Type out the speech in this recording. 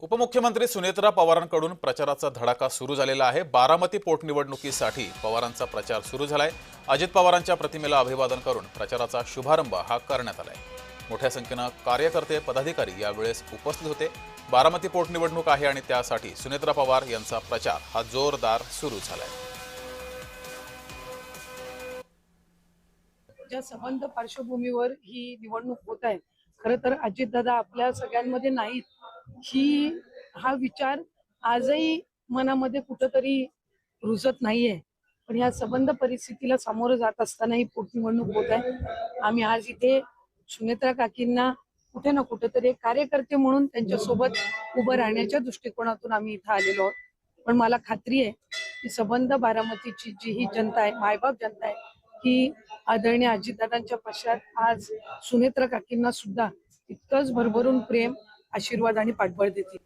उपमुख्यमंत्री सुनेत्रा पवारांकडून प्रचाराचा धडाका सुरू झालेला आहे। बारामती पोटनिवडणुकीसाठी पवारांचा प्रचार सुरू झालाय। अजित पवारांच्या प्रतिमेला अभिवादन करून प्रचाराचा शुभारंभ करण्यात आलाय। मोठ्या संख्येने कार्यकर्ते पदाधिकारी यावेळेस उपस्थित होते। बारामती पोटनिवडणूक आहे आणि त्यासाठी सुनेत्रा पवार यांचा प्रचार हा जोरदार सुरू झालाय। ज्या संबंध पार्श्वभूमीवर ही निवडणूक होत आहे, खरं तर अजितदादा आपल्या सगळ्यांमध्ये नाहीत, हा विचार आजही मनामध्ये कुठंतरी रुजत नाहीये। पण या संबंध परिस्थितीला सामोरं जात असताना ही पोटनिवडणूक होत आहे। आम्ही आज इथे सुनेत्रा काकींना कुठे ना कुठेतरी एक कार्यकर्ते म्हणून त्यांच्यासोबत उभं राहण्याच्या दृष्टिकोनातून आम्ही इथं आलेलो आहोत। पण मला खात्री आहे की संबंध बारामतीची जी ही जनता आहे, मायबाप जनता आहे, ही आदरणीय अजितदादांच्या पश्चात आज सुनेत्रा काकींना सुद्धा इतकंच भरभरून प्रेम, आशीर्वाद आणि पाठबळ देतील।